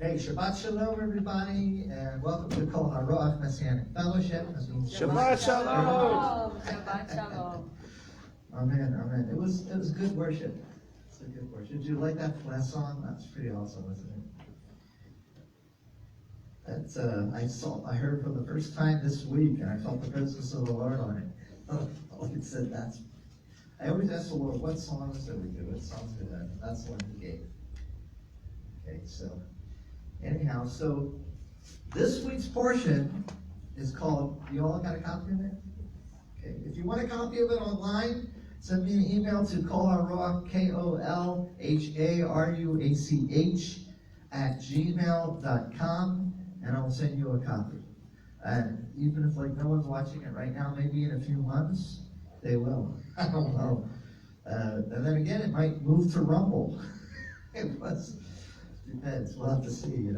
Hey, Shabbat Shalom, everybody, and welcome to Kol HaRoach Messianic Fellowship. Shabbat Shalom. Shabbat Shalom. Amen, amen. It was good worship. It's a good worship. Did you like that last song? That's pretty awesome, isn't it? That's I heard for the first time this week, and I felt the presence of the Lord on it. It said that's. I always ask the Lord, what songs do we do? What songs do that? That's the one He gave. Okay, so. Anyhow, so this week's portion is called, you all got a copy of it? Okay, if you want a copy of it online, send me an email to kolharuach, KOLHARUACH @gmail.com, and I'll send you a copy. And even if no one's watching it right now, maybe in a few months, they will. I don't know. And then again, it might move to Rumble. It was. Depends. We'll have to see,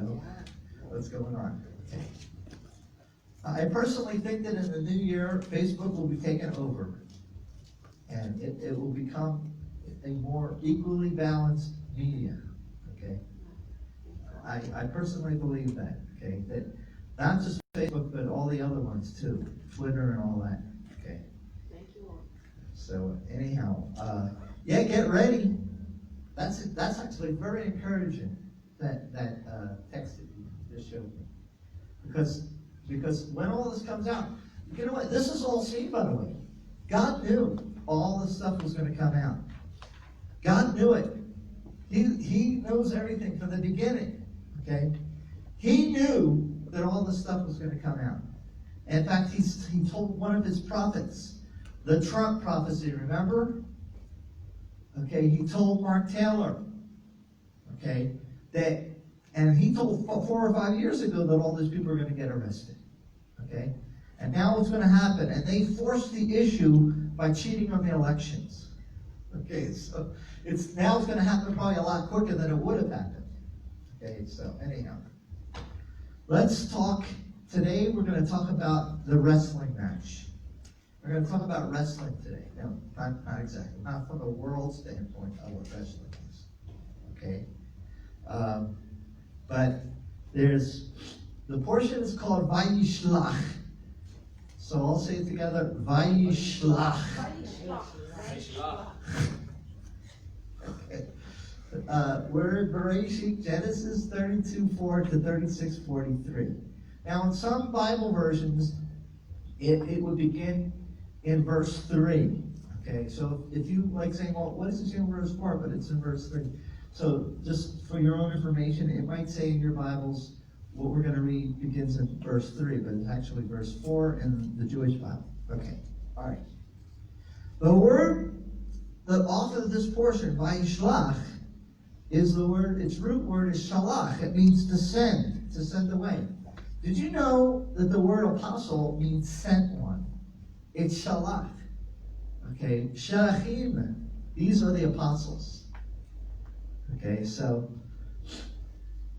what's going on. Okay. I personally think that in the new year, Facebook will be taken over. And it will become a more equally balanced media. Okay. I personally believe that. Okay. That not just Facebook, but all the other ones too. Twitter and all that. Okay. Thank you all. So anyhow, get ready. That's actually very encouraging. That text that you just showed me, because when all this comes out, you know what? This is all seen, by the way. God knew all this stuff was going to come out. God knew it. He knows everything from the beginning. Okay, He knew that all this stuff was going to come out. In fact, he told one of His prophets, the Trump prophecy. Remember? Okay, He told Mark Taylor. Okay. And he told 4 or 5 years ago that all these people are going to get arrested. Okay? And now what's going to happen? And they forced the issue by cheating on the elections. Okay, so it's going to happen probably a lot quicker than it would have happened. Okay, so anyhow. Let's talk, today we're going to talk about the wrestling match. We're going to talk about wrestling today. No, not exactly. Not from a world standpoint of what wrestling is. Okay? But the portion is called VAI'YISH'LACH. So I'll say it together, VAI'YISH'LACH. Okay. We're in Bereshit, Genesis 32:4 to 36:43. Now in some Bible versions, it would begin in verse 3. Okay, so if you like saying, well, what is this in verse 4? But it's in verse 3. So just for your own information, it might say in your Bibles, what we're going to read begins in verse 3, but it's actually verse 4 in the Jewish Bible. Okay, all right. The word, the author of this portion, VAI'YISH'LACH, is the word, its root word is shalach. It means to send away. Did you know that the word apostle means sent one? It's shalach. Okay, shalachim, these are the apostles. Okay, so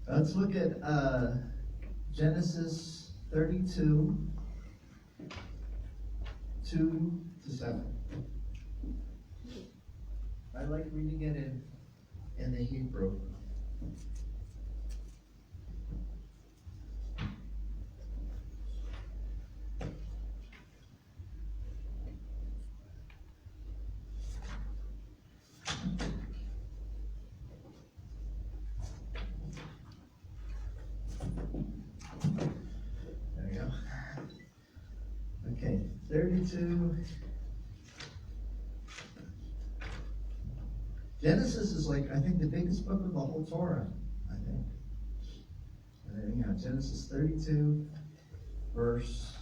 let's look at Genesis 32, 2 to 7. I like reading it in the Hebrew. There we go. Okay, 32. Genesis is I think, the biggest book of the whole Torah, I think. And then, Genesis 32, verse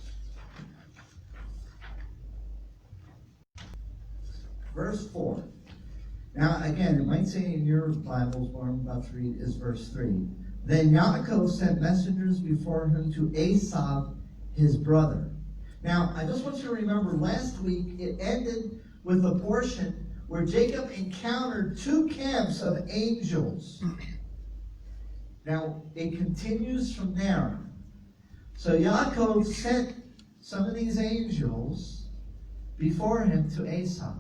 4. Now, again, it might say in your Bibles, what I'm about to read is verse 3. Then Yaakov sent messengers before him to Esau, his brother. Now, I just want you to remember, last week it ended with a portion where Jacob encountered 2 camps of angels. Now, it continues from there. So Yaakov sent some of these angels before him to Esau,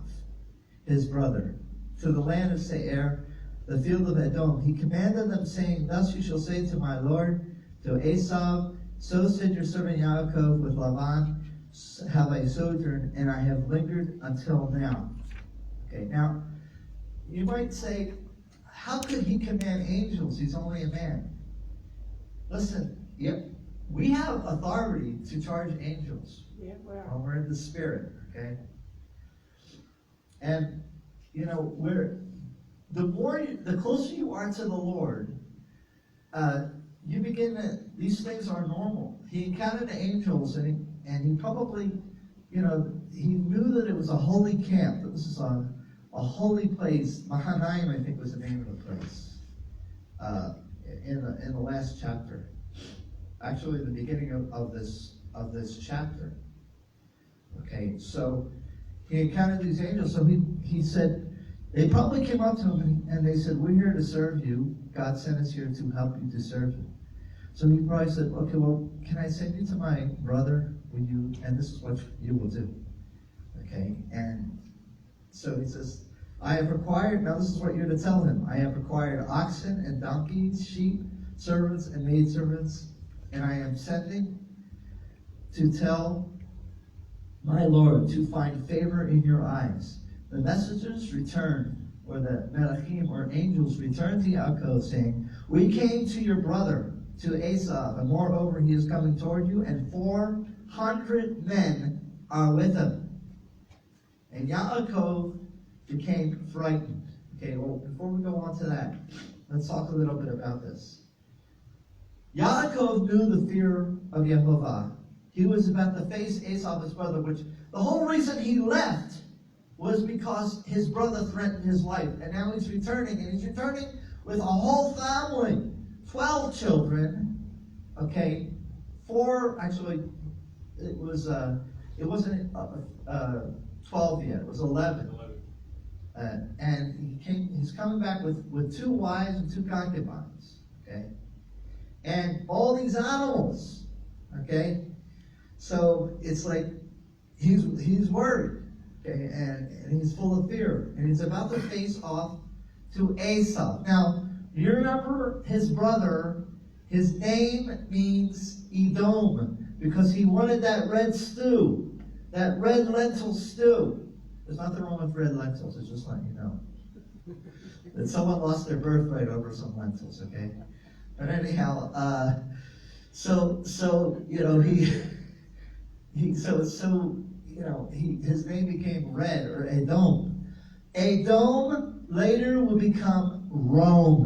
his brother, to the land of Seir, the field of Edom. He commanded them, saying, Thus you shall say to my lord, to Esau, so said your servant Yaakov, with Laban have I sojourned, and I have lingered until now. Okay, now, you might say, how could he command angels? He's only a man. Listen, we have authority to charge angels when we're in the spirit, okay? And, you know, the closer you are to the Lord, you begin to, these things are normal. He encountered the angels, and he probably, you know, he knew that it was a holy camp. That this is a holy place. Mahanaim, I think, was the name of the place. In the last chapter, actually, the beginning of this chapter. Okay, so he encountered these angels. So he said, they probably came up to him and they said, "We're here to serve you. God sent us here to help you, to serve you." So he probably said, "Okay, well, can I send you to my brother? Will you? And this is what you will do." Okay, and so he says, "I have required." Now this is what you're to tell him. "I have required oxen and donkeys, sheep, servants and maidservants, and I am sending to tell my Lord to find favor in your eyes." The messengers returned, or the Melachim, or angels, returned to Yaakov, saying, "We came to your brother, to Esau, and moreover he is coming toward you, and 400 men are with him." And Yaakov became frightened. Okay, well, before we go on to that, let's talk a little bit about this. Yaakov knew the fear of Yehovah. He was about to face Esau, his brother, which the whole reason he left was because his brother threatened his life. And now he's returning, and he's returning with a whole family, 12 children, okay, it wasn't 12 yet, it was 11. And he's coming back with 2 wives and 2 concubines, okay, and all these animals, okay. So it's like he's worried, okay, and he's full of fear, and he's about to face off to Esau. Now, you remember his brother, his name means Edom, because he wanted that red stew, that red lentil stew. There's nothing wrong with red lentils, it's just letting you know. That someone lost their birthright over some lentils, okay? But anyhow, so you know, his name became Red, or Edom. Edom later will become Rome.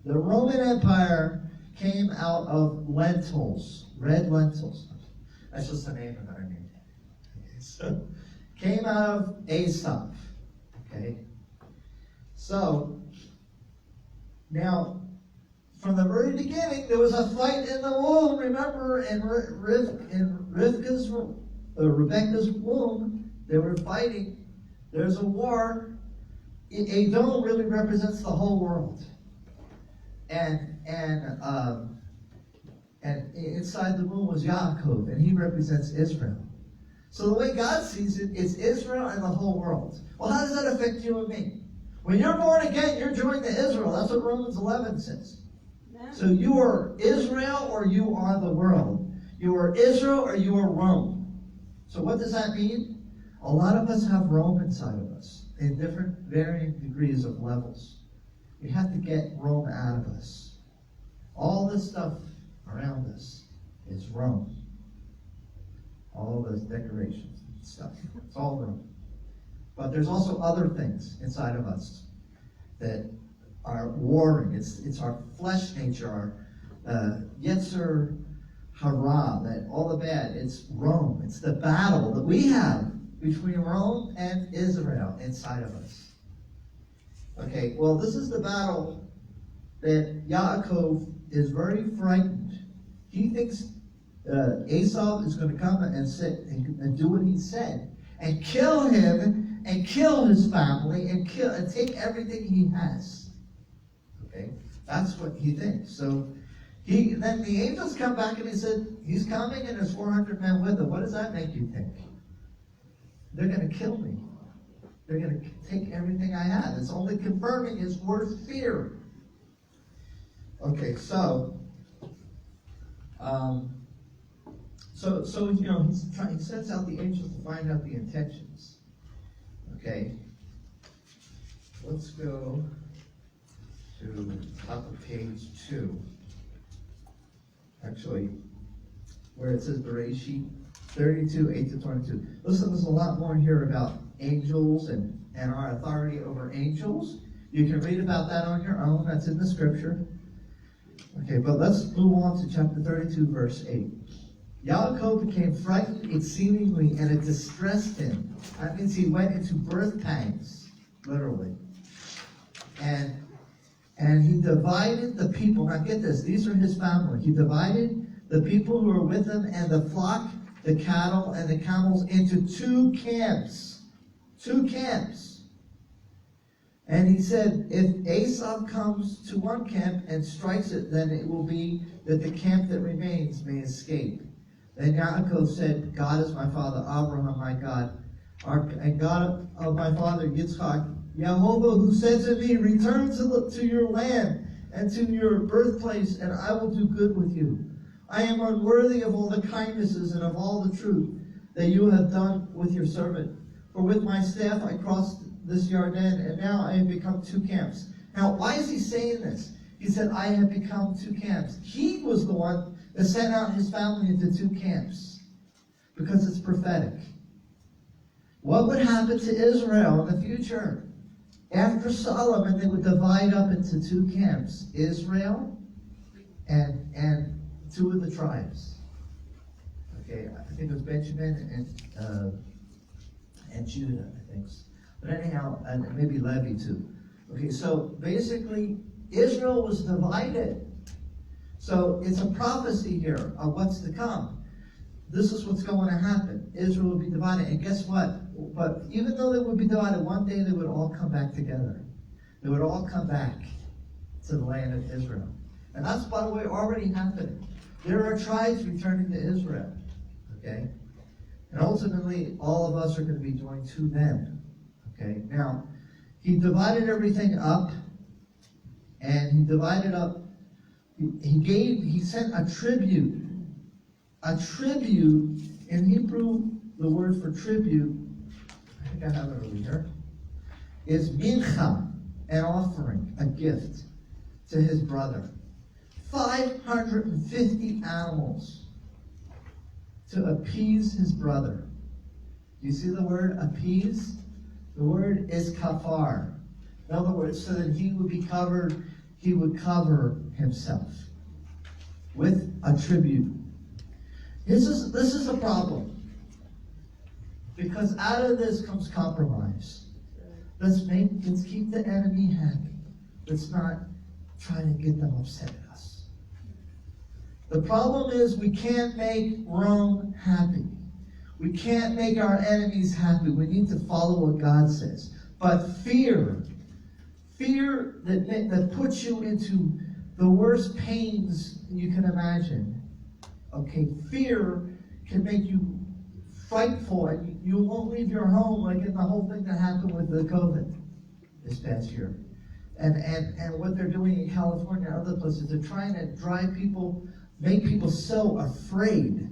The Roman Empire came out of lentils, red lentils. That's just the name of it, I mean. So, came out of Esau. Okay? So, now, from the very beginning, there was a fight in the womb. Remember, in Rebecca's womb, they were fighting. There's a war. Edom really represents the whole world. And inside the womb was Yaakov, and he represents Israel. So the way God sees it, it's Israel and the whole world. Well, how does that affect you and me? When you're born again, you're joined to Israel. That's what Romans 11 says. So you are Israel or you are the world. You are Israel or you are Rome. So what does that mean? A lot of us have Rome inside of us in different varying degrees of levels. We have to get Rome out of us. All this stuff around us is Rome. All those decorations and stuff. It's all Rome. But there's also other things inside of us that are warring. It's our flesh nature, our Yetzer Hara, that all the bad. It's Rome. It's the battle that we have between Rome and Israel inside of us. Okay, well, this is the battle that Yaakov is very frightened. He thinks Esau is going to come and sit and do what he said and kill him and kill his family and take everything he has. Okay, that's what he thinks. So then the angels come back and he said he's coming and there's 400 men with him. What does that make you think? They're going to kill me. They're going to take everything I have. It's only confirming his worst fear. Okay, so he sends out the angels to find out the intentions. Okay, let's go to top of page 2. Actually, where it says Bereshit 32, 8 to 22. Listen, there's a lot more here about angels and our authority over angels. You can read about that on your own. That's in the scripture. Okay, but let's move on to chapter 32, verse 8. Yaakov became frightened exceedingly, and it distressed him. That means he went into birth pangs, literally. And he divided the people. Now get this, these are his family. He divided the people who were with him and the flock, the cattle, and the camels into 2 camps. 2 camps. And he said, if Esau comes to one camp and strikes it, then it will be that the camp that remains may escape. Then Yaakov said, God is my father, Abraham my God, and God of my father Yitzchak, Yehovah, who said to me, return to your land and to your birthplace, and I will do good with you. I am unworthy of all the kindnesses and of all the truth that you have done with your servant. For with my staff I crossed this Jordan, and now I have become 2 camps. Now, why is he saying this? He said, I have become 2 camps. He was the one that sent out his family into 2 camps, because it's prophetic. What would happen to Israel in the future? After Solomon, they would divide up into 2 camps, Israel and 2 of the tribes. Okay, I think it was Benjamin and Judah, I think. But anyhow, and maybe Levi too. Okay, so basically, Israel was divided. So it's a prophecy here of what's to come. This is what's going to happen. Israel will be divided. And guess what? But even though they would be divided, one day they would all come back together. They would all come back to the land of Israel. And that's, by the way, already happening. There are tribes returning to Israel. Okay? And ultimately, all of us are going to be joined to them. Okay? Now, he divided everything up. And he divided up. He sent a tribute. A tribute, in Hebrew, the word for tribute, I think I have it over here, is mincha, an offering, a gift to his brother. 550 animals to appease his brother. Do you see the word appease? The word is kafar. In other words, so that he would be covered, he would cover himself with a tribute. This is a problem, because out of this comes compromise. Let's keep the enemy happy. Let's not try to get them upset at us. The problem is we can't make Rome happy. We can't make our enemies happy. We need to follow what God says. But fear that puts you into the worst pains you can imagine. Okay, fear can make you frightful, and you won't leave your home, like in the whole thing that happened with the COVID this past year. And what they're doing in California and other places, they're trying to drive people, make people so afraid.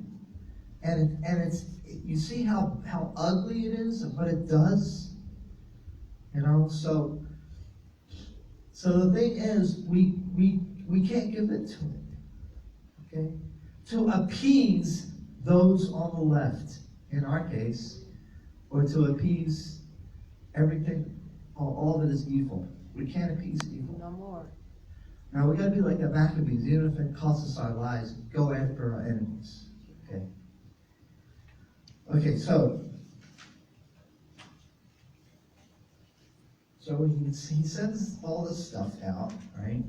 And it's, you see how ugly it is and what it does? You know, so the thing is, we can't give it to it. Okay? To appease those on the left, in our case, or to appease everything, all that is evil. We can't appease evil. No more. Now we got to be like the Maccabees, even if it costs us our lives, go after our enemies. Okay. Okay, so he sends all this stuff out, right?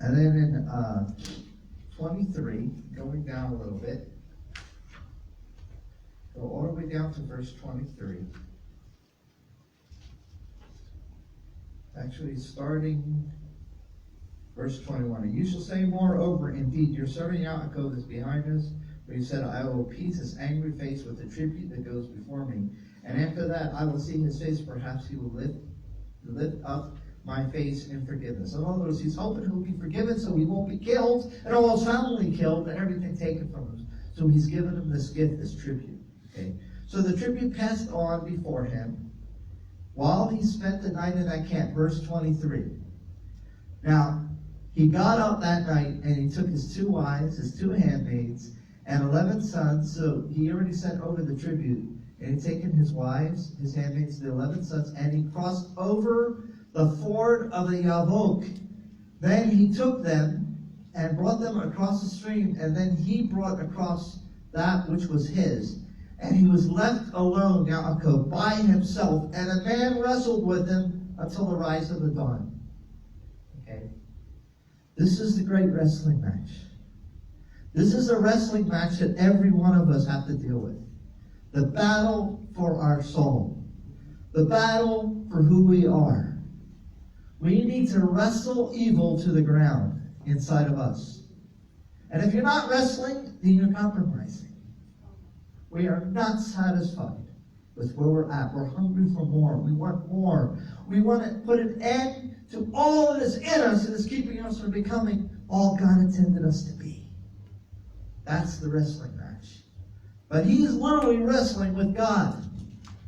And then in 23, going down a little bit, go all the way down to verse 23. Actually, starting verse 21. And you shall say, moreover, indeed, your servant Yaakov is behind us, for he said, I will appease his angry face with the tribute that goes before me, And after that, I will see his face. Perhaps he will lift up my face in forgiveness. In other words, he's hoping he'll be forgiven so he won't be killed, and all his family killed, and everything taken from him. So he's given him this gift, this tribute. Okay? So the tribute passed on before him while he spent the night in that camp. Verse 23. Now, he got up that night, and he took his 2 wives, his 2 handmaids, and 11 sons. So he already sent over the tribute. And he'd taken his wives, his handmaids, the 11 sons, and he crossed over the ford of the Yavok. Then he took them and brought them across the stream, and then he brought across that which was his. And he was left alone, Yaakov, by himself, and a man wrestled with him until the rise of the dawn. Okay? This is the great wrestling match. This is a wrestling match that every one of us have to deal with. The battle for our soul. The battle for who we are. We need to wrestle evil to the ground inside of us. And if you're not wrestling, then you're compromising. We are not satisfied with where we're at. We're hungry for more. We want more. We want to put an end to all that is in us that is keeping us from becoming all God intended us to be. That's the wrestling match. But he's literally wrestling with God.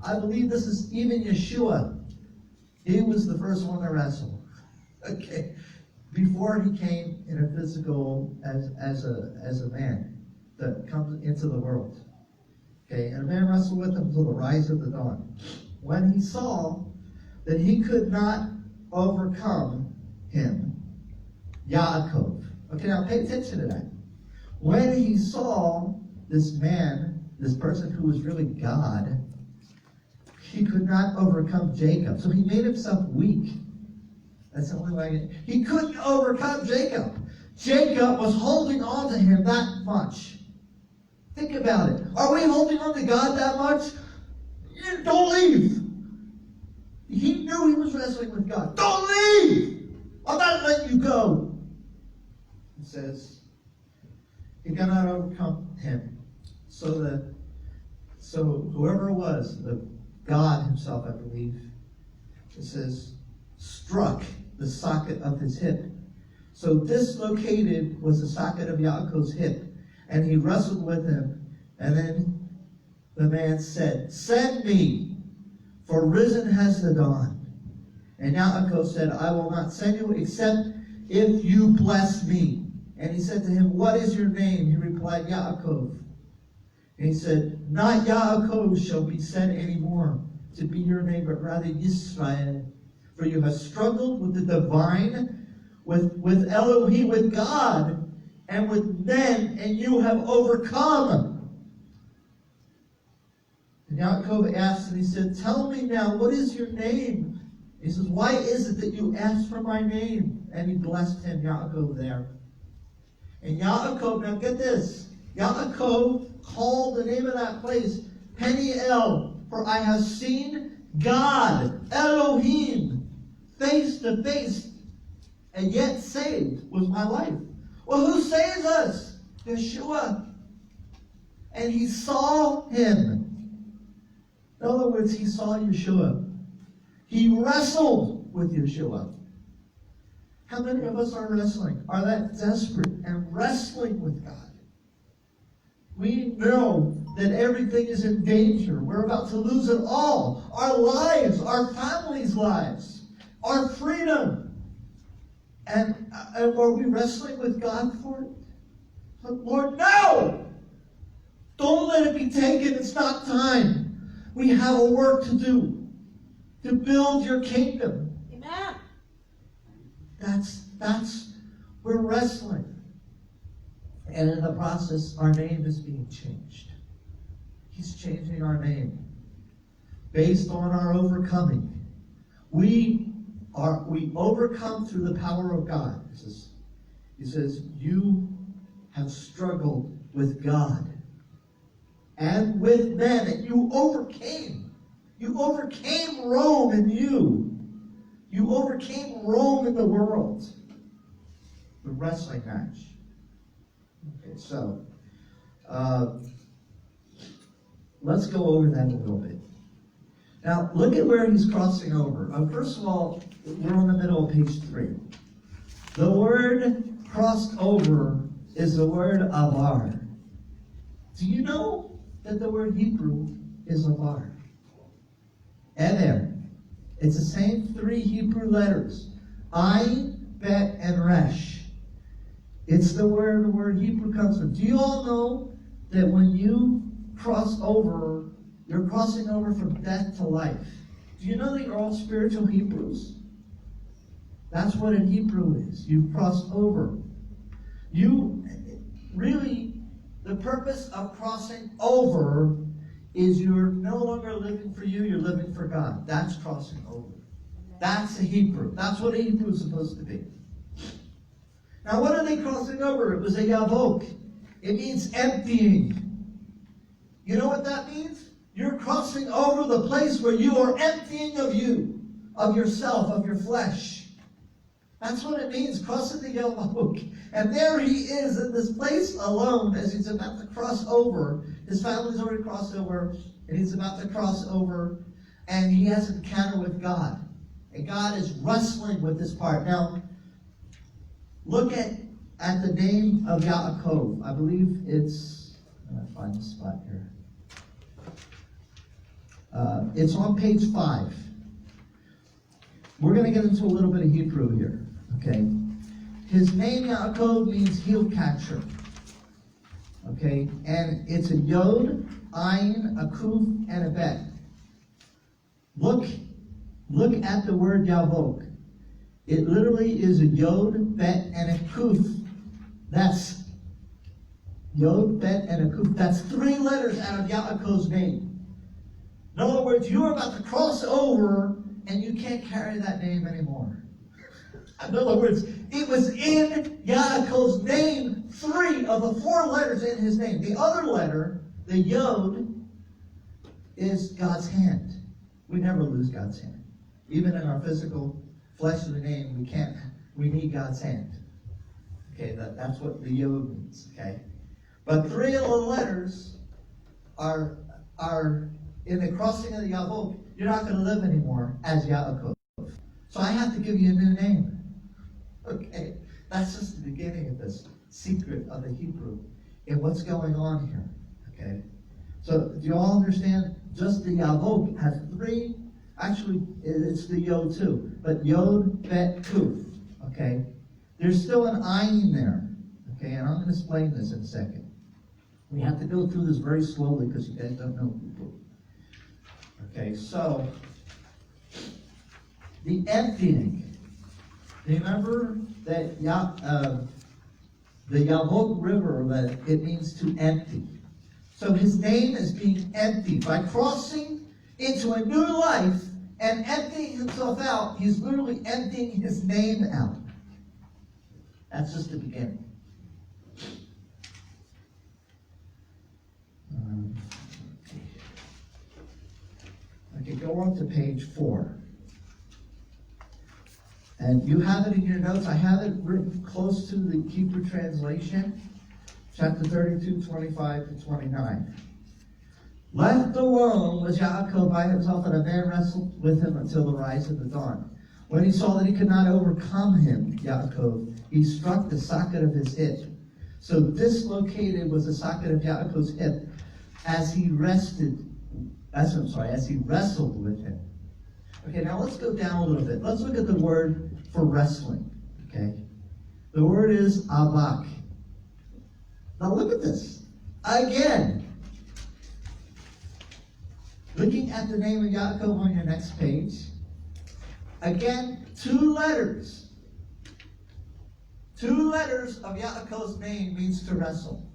I believe this is even Yeshua. He was the first one to wrestle. Okay. Before he came in a physical as a man that comes into the world. Okay, and a man wrestled with him until the rise of the dawn. When he saw that he could not overcome him, Yaakov. Okay, now pay attention to that. When he saw this man, this person who was really God, he could not overcome Jacob. So he made himself weak. That's the only way. He couldn't overcome Jacob. Jacob was holding on to him that much. Think about it. Are we holding on to God that much? Don't leave. He knew he was wrestling with God. Don't leave. I'm not letting you go. It says, he cannot overcome him. So whoever it was, the God himself, I believe, it says, struck the socket of his hip. So dislocated was the socket of Yaakov's hip, and he wrestled with him. And then the man said, send me, for risen has the dawn. And Yaakov said, I will not send you except if you bless me. And he said to him, what is your name? He replied, Yaakov. And he said, not Yaakov shall be said anymore to be your name, but rather Yisrael. For you have struggled with the divine, with Elohim, with God, and with men, and you have overcome. And Yaakov asked, and he said, tell me now, what is your name? He says, why is it that you asked for my name? And he blessed him, Yaakov, there. And Yaakov, now get this, Yaakov called the name of that place Peniel, for I have seen God, Elohim, face to face, and yet saved was my life. Well, who saves us? Yeshua. And he saw him. In other words, he saw Yeshua. He wrestled with Yeshua. How many of us are wrestling? Are that desperate and wrestling with God? We know that everything is in danger. We're about to lose it all. Our lives, our families' lives, our freedom. And are we wrestling with God for it? But Lord, no! Don't let it be taken. It's not time. We have a work to do to build your kingdom. Amen. That's we're wrestling. And in the process, our name is being changed. He's changing our name based on our overcoming. We overcome through the power of God. He says, you have struggled with God and with men, and you overcame. You overcame Rome in you. You overcame Rome in the world. The wrestling match. Okay, so let's go over that a little bit. Now, look at where he's crossing over. First of all, we're in the middle of page 3. The word crossed over is the word avar. Do you know that the word Hebrew is avar? Ever. It's the same 3 Hebrew letters. Ayin, Bet, and Resh. It's the word Hebrew comes from. Do you all know that when you cross over, you're crossing over from death to life? Do you know that you're all spiritual Hebrews? That's what in Hebrew is. You've crossed over. You really, the purpose of crossing over is you're no longer living for you, you're living for God. That's crossing over. That's a Hebrew. That's what a Hebrew is supposed to be. Now, what are they crossing over? It was a yavok. It means emptying. You know what that means? You're crossing over the place where you are emptying of you, of yourself, of your flesh. That's what it means, crossing the yavok. And there he is in this place alone as he's about to cross over. His family's already crossed over, and he's about to cross over, and he has an encounter with God. And God is wrestling with this part. Now, look at the name of Yaakov. I believe it's, I'm going to find the spot here. It's on page 5. We're going to get into a little bit of Hebrew here. Okay? His name, Yaakov, means heel catcher. Okay? And it's a yod, ayin, a kuf, and a bet. Look at the word yavok. It literally is a yod, bet, and a kuf. That's yod, bet, and a kuf. That's 3 letters out of Yaakov's name. In other words, you're about to cross over, and you can't carry that name anymore. In other words, it was in Yaakov's name, 3 of the 4 letters in his name. The other letter, the yod, is God's hand. We never lose God's hand. Even in our physical fleshly name, we need God's hand. Okay, that's what the yod means, okay? But 3 of the letters are in the crossing of the Yavok. You're not going to live anymore as Yaakov. So I have to give you a new name. Okay, that's just the beginning of this secret of the Hebrew and what's going on here. Okay, so do you all understand? Just the Yavok has 3. Actually, it's the Yod too, but Yod, Bet, Kuf. Okay, there's still an ayin there. Okay, and I'm going to explain this in a second. We have to go through this very slowly because you guys don't know Hebrew. Okay, so the emptying. Remember that the Yavok River, that it means to empty. So his name is being emptied. By crossing into a new life and emptying himself out, he's literally emptying his name out. That's just the beginning. Okay, go on to page 4. And you have it in your notes. I have it written close to the Hebrew translation, chapter 32, 25 to 29. Left alone was Yaakov by himself, and a man wrestled with him until the rise of the dawn. When he saw that he could not overcome him, Yaakov, he struck the socket of his hip. So dislocated was the socket of Yaakov's hip as he wrestled with him. Okay, now let's go down a little bit. Let's look at the word for wrestling. Okay, the word is avak. Now look at this again. Looking at the name of Yaakov on your next page. Again, 2 letters. 2 letters of Yaakov's name means to wrestle.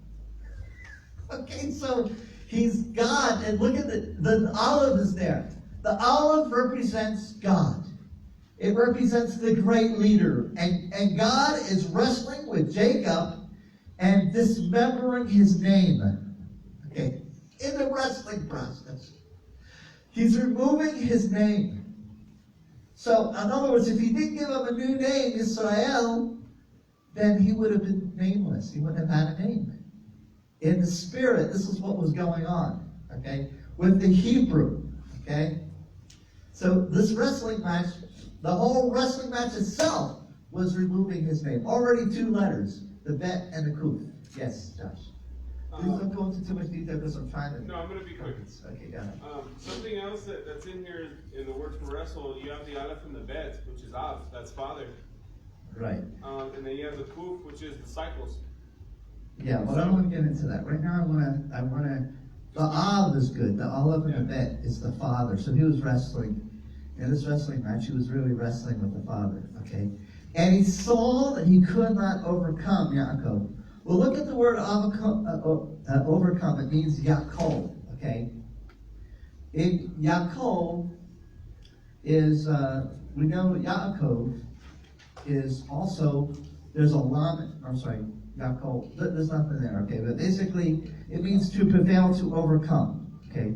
Okay, so he's God, and look at the olive is there. The olive represents God. It represents the great leader. And God is wrestling with Jacob and dismembering his name. Okay, in the wrestling process. He's removing his name. So, in other words, if he didn't give him a new name, Israel, then he would have been nameless. He wouldn't have had a name. In the spirit, this is what was going on, okay, with the Hebrew, okay? So this wrestling match, the whole wrestling match itself was removing his name. Already 2 letters, the bet and the kuf. Yes, Josh. Please don't go into too much detail because I'm trying to. No, I'm going to be quick. Okay, got it. Something else that's in here in the word for wrestle, you have the aleph and the bet, which is av, that's father. Right. And then you have the kuf, which is disciples. Yeah, but I don't want to get into that. Right now I wanna, the Av is good. The Aleph and the Bet is the father. So he was wrestling. In this wrestling match, he was really wrestling with the father, okay? And he saw that he could not overcome Yaakov. Well, look at the word overcome. It means Yaakov, okay? Yaakov is, we know Yaakov is also, there's a lam, I'm sorry, Yaakov, there's nothing there, okay? But basically, it means to prevail, to overcome, okay?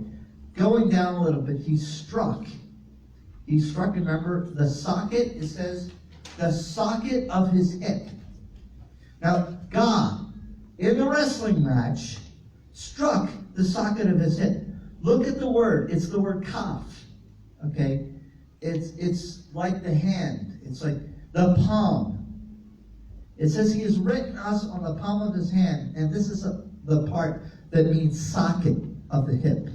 Going down a little bit, he struck. He struck, remember, the socket, it says, the socket of his hip. Now, God, in the wrestling match, struck the socket of his hip. Look at the word. It's the word kaf. Okay? It's like the hand. It's like the palm. It says he has written us on the palm of his hand, and this is the part that means socket of the hip.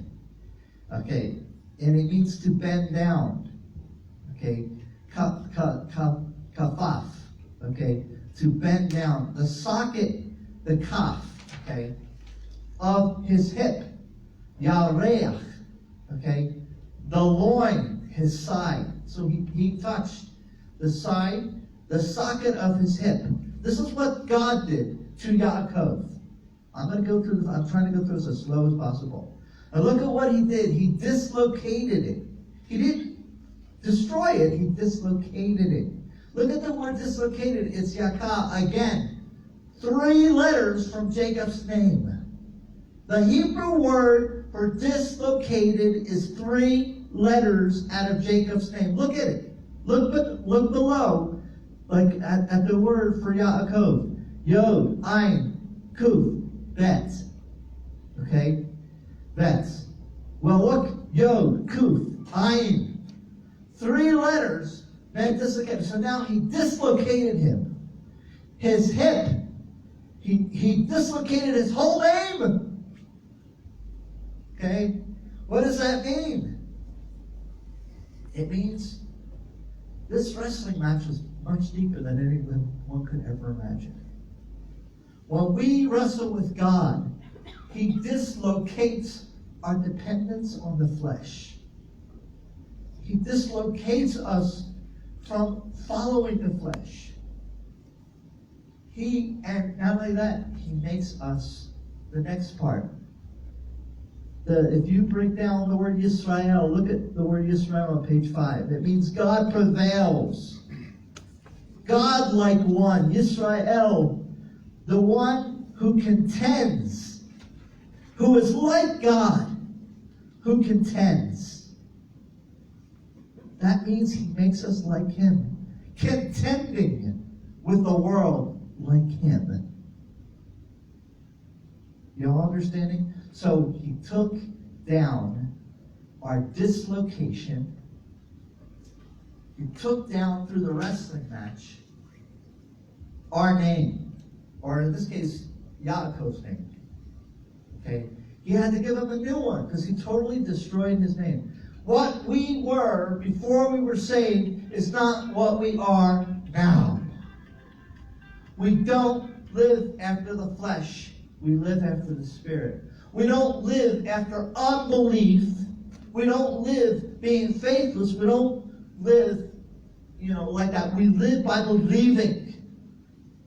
Okay? And it means to bend down. Okay? Kafaf. Okay? To bend down. The socket, the kaf, okay, of his hip. Yareach, okay, the loin, his side. So he touched the side, the socket of his hip. This is what God did to Yaakov. I'm trying to go through this as slow as possible. And look at what he did. He dislocated it. He didn't destroy it, he dislocated it. Look at the word dislocated. It's Yakah again. 3 letters from Jacob's name. The Hebrew word for dislocated is 3 letters out of Jacob's name. Look at it. Look below, like at the word for Yaakov. Yod, Ayin, Kuf, Bet. Okay? Bet. Well, look. Yod, Kuf, Ayin. 3 letters meant dislocated. So now he dislocated him. His hip. He dislocated his whole name. Okay? What does that mean? It means this wrestling match was much deeper than anyone could ever imagine. When we wrestle with God, he dislocates our dependence on the flesh. He dislocates us from following the flesh. And not only that, he makes us, the next part. If you break down the word Yisrael, look at the word Yisrael on page 5. It means God prevails. God like one. Yisrael, the one who contends, who is like God, who contends. That means he makes us like him, contending with the world like him. You all understanding? So he took down our dislocation. He took down through the wrestling match our name, or in this case, Yaakov's name. Okay? He had to give him a new one because he totally destroyed his name. What we were before we were saved is not what we are now. We don't live after the flesh. We live after the Spirit. We don't live after unbelief. We don't live being faithless. We don't live, like that. We live by believing.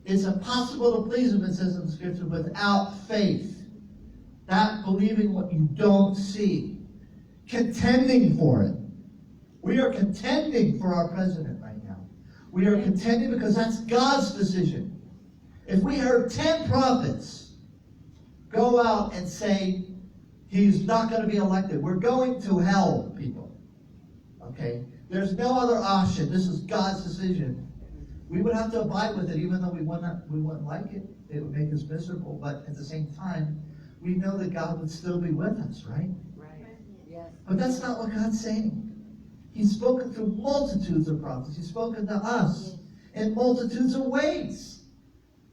It's impossible to please him, it says in the Scripture, without faith. Not believing what you don't see. Contending for it. We are contending for our president right now. We are contending because that's God's decision. If we heard 10 prophets go out and say, he's not going to be elected, we're going to hell, people. Okay? There's no other option. This is God's decision. We would have to abide with it, even though we wouldn't like it. It would make us miserable. But at the same time, we know that God would still be with us, right? Right. Yes. But that's not what God's saying. He's spoken through multitudes of prophets. He's spoken to us in multitudes of ways.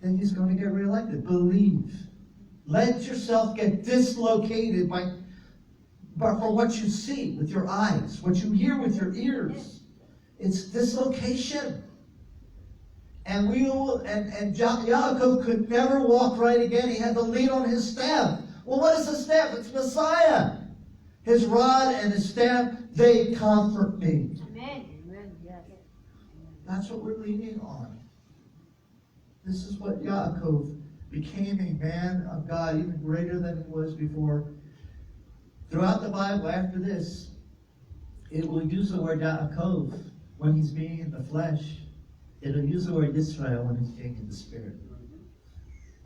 Then he's going to get reelected. Believe. Let yourself get dislocated for what you see with your eyes, what you hear with your ears. It's dislocation. And Yaakov could never walk right again. He had to lean on his staff. Well, what is the staff? It's Messiah. His rod and his staff, they comfort me. Amen. Amen. Yes. That's what we're leaning on. This is what Yaakov became, a man of God, even greater than he was before. Throughout the Bible, after this, it will use the word Yaakov when he's being in the flesh. It'll use the word Israel when he's being in the spirit.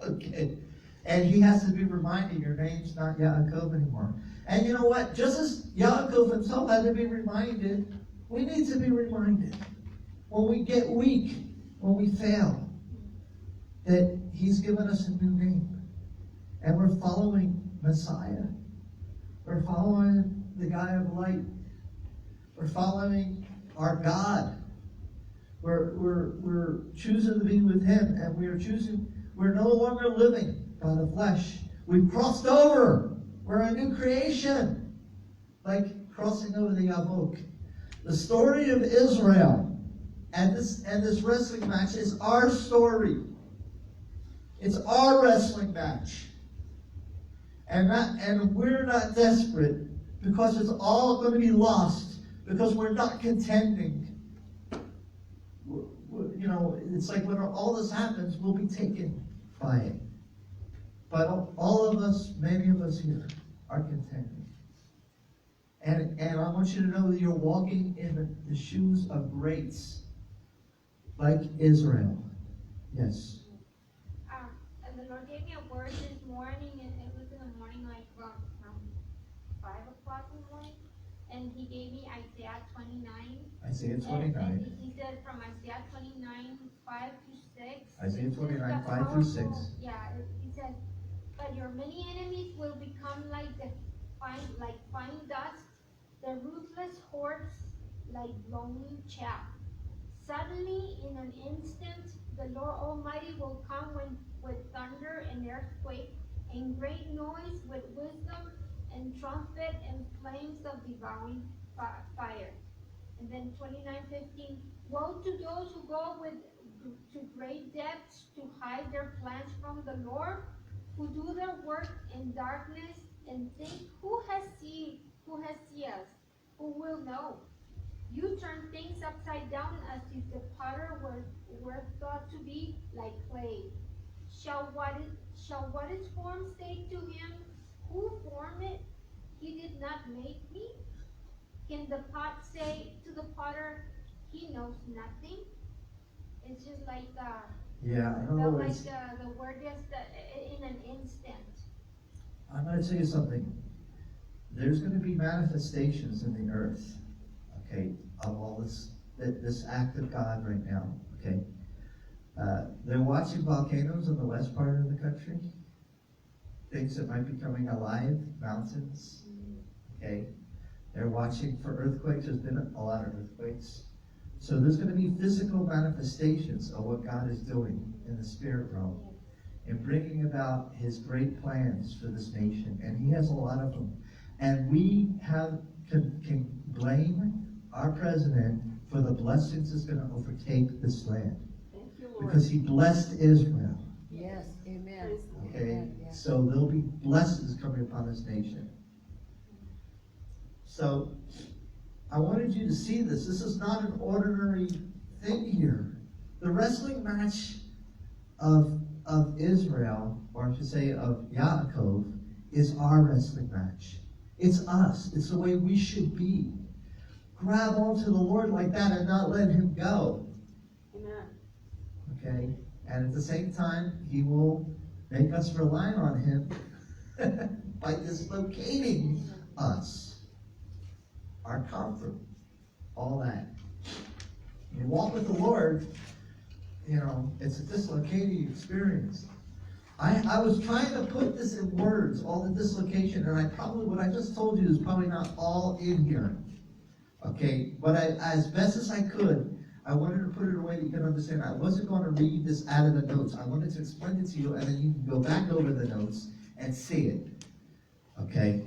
Okay. And he has to be reminded, your name's not Yaakov anymore. And you know what? Just as Yaakov himself had to be reminded, we need to be reminded when we get weak, when we fail, that he's given us a new name. And we're following Messiah. We're following the guy of light. We're following our God. We're choosing to be with him, and we're no longer living by the flesh. We've crossed over. We're a new creation. Like crossing over the Yavok. The story of Israel and this wrestling match is our story. It's our wrestling match. And we're not desperate because it's all going to be lost because we're not contending. You know, it's like when all this happens, we'll be taken by it. But all of us, many of us here, are contending. And I want you to know that you're walking in the shoes of greats, like Israel. Yes. And the Lord gave me a word this morning, and it was in the morning, like around 5 o'clock in the morning. And he gave me Isaiah 29. Isaiah 29. And he said from Isaiah 29, 5 to 6. Isaiah 29, 5 through 6. Yeah, he said, but your many enemies will become like fine dust, the ruthless hordes like blowing chaff. Suddenly, in an instant, the Lord Almighty will come with thunder and earthquake, and great noise with wisdom and trumpet and flames of devouring fire. And then 29:15, woe to those who go to great depths to hide their plans from the Lord, who do their work in darkness and think, who has seen us? Who will know? You turn things upside down as if the potter were thought to be like clay. Shall what is formed say to him, who formed it? He did not make me. Can the pot say to the potter, he knows nothing? It's just like Yeah, I don't know. like the word just in an instant. I'm going to tell you something. There's going to be manifestations in the earth, okay, of all this act of God right now, okay. They're watching volcanoes in the west part of the country, things that might be coming alive, mountains, okay. They're watching for earthquakes. There's been a lot of earthquakes. So there's going to be physical manifestations of what God is doing in the spirit realm and bringing about his great plans for this nation. And he has a lot of them. And we can blame our president for the blessings that's going to overtake this land. Thank you, Lord. Because he blessed Israel. Yes. Amen. Okay? Amen. Yeah. So there'll be blessings coming upon this nation. So I wanted you to see this. This is not an ordinary thing here. The wrestling match of Israel, or I should say of Yaakov, is our wrestling match. It's us. It's the way we should be. Grab onto the Lord like that and not let him go. Amen. Okay? And at the same time, he will make us rely on him by dislocating us. Our comfort. All that. You walk with the Lord, you know, it's a dislocating experience. I was trying to put this in words, all the dislocation, and what I just told you is probably not all in here. Okay, but as best as I could, I wanted to put it away that you can understand. I wasn't going to read this out of the notes. I wanted to explain it to you, and then you can go back over the notes and see it. Okay?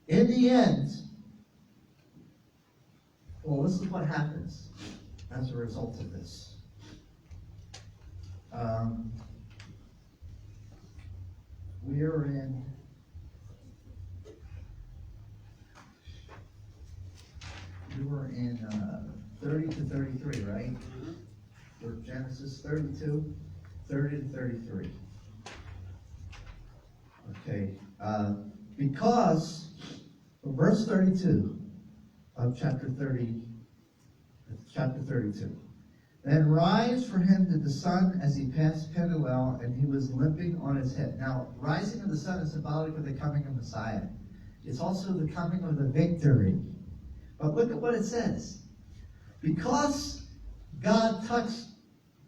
In the end, well, this is what happens as a result of this. We're in 30 to 33, right? For Genesis 32, 30 to 33. Okay, because verse 32 of chapter 32. Then rise for him to the sun as he passed Penuel, and he was limping on his head. Now, rising of the sun is symbolic of the coming of Messiah. It's also the coming of the victory. But look at what it says. Because God touched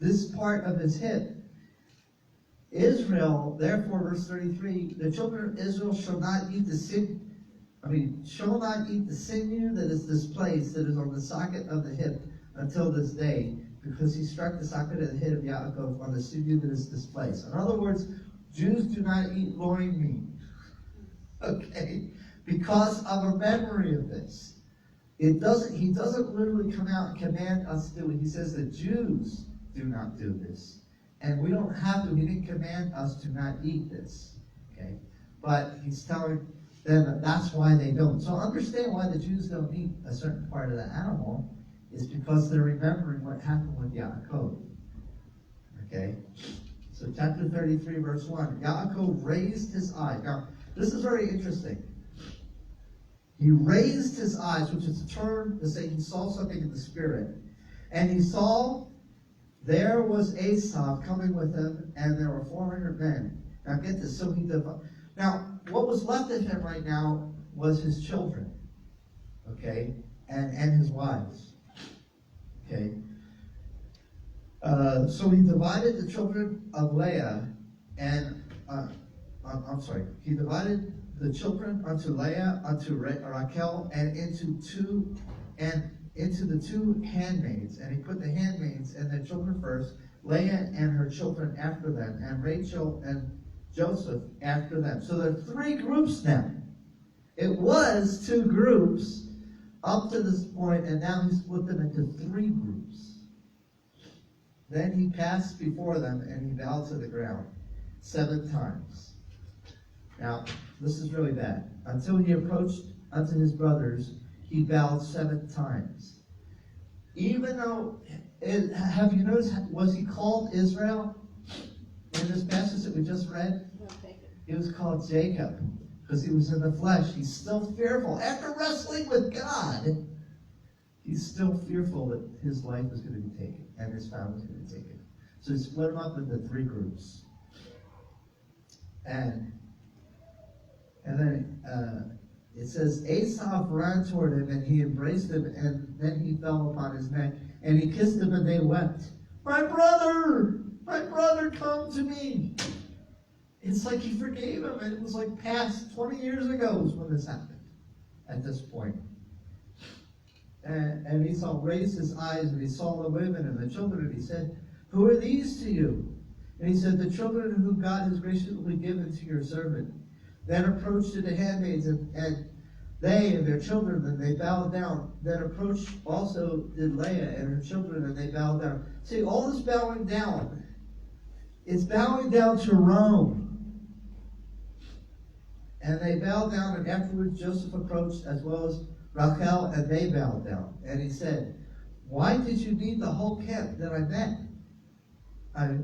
this part of his hip, Israel, therefore, verse 33, the children of Israel shall not eat the sinew that is displaced, that is on the socket of the hip, until this day, because he struck the socket of the head of Yaakov on the sinew that is displaced. In other words, Jews do not eat loin meat. Okay? Because of a memory of this. He doesn't literally come out and command us to do it. He says the Jews do not do this. And we don't have to. He didn't command us to not eat this. Okay? But he's telling them that that's why they don't. So understand why the Jews don't eat a certain part of the animal. Is because they're remembering what happened with Yaakov. Okay? So chapter 33, verse 1. Yaakov raised his eyes. Now, this is very interesting. He raised his eyes, which is a term to say he saw something in the spirit. And he saw there was Esau coming with him, and there were 400 men. Now get this. Now, what was left of him right now was his children. Okay? And his wives. Okay? So he divided the children of Leah and, he divided the children unto Leah, unto Rachel, and into the two handmaids. And he put the handmaids and their children first, Leah and her children after them, and Rachel and Joseph after them. So there are three groups now. It was two groups up to this point, and now he split them into three groups. Then he passed before them, and he bowed to the ground 7 times. Now, this is really bad. Until he approached unto his brothers, he bowed 7 times. Even though, have you noticed, was he called Israel in this passage that we just read? He was called Jacob because he was in the flesh. He's still fearful. After wrestling with God, he's still fearful that his life is going to be taken and his family is going to be taken. So he split them up into 3 groups. And then it says, Esau ran toward him, and he embraced him, and then he fell upon his neck, and he kissed him, and they wept. My brother, come to me. It's like he forgave him, and it was like past 20 years ago was when this happened, at this point. And Esau raised his eyes, and he saw the women and the children, and he said, who are these to you? And he said, the children whom God has graciously given to your servant. Then approached to the handmaids, and they and their children, and they bowed down. Then approached also did Leah and her children, and they bowed down. See, all this bowing down, it's bowing down to Rome. And they bowed down, and afterwards Joseph approached, as well as Rachel, and they bowed down. And he said, why did you need the whole camp that I met?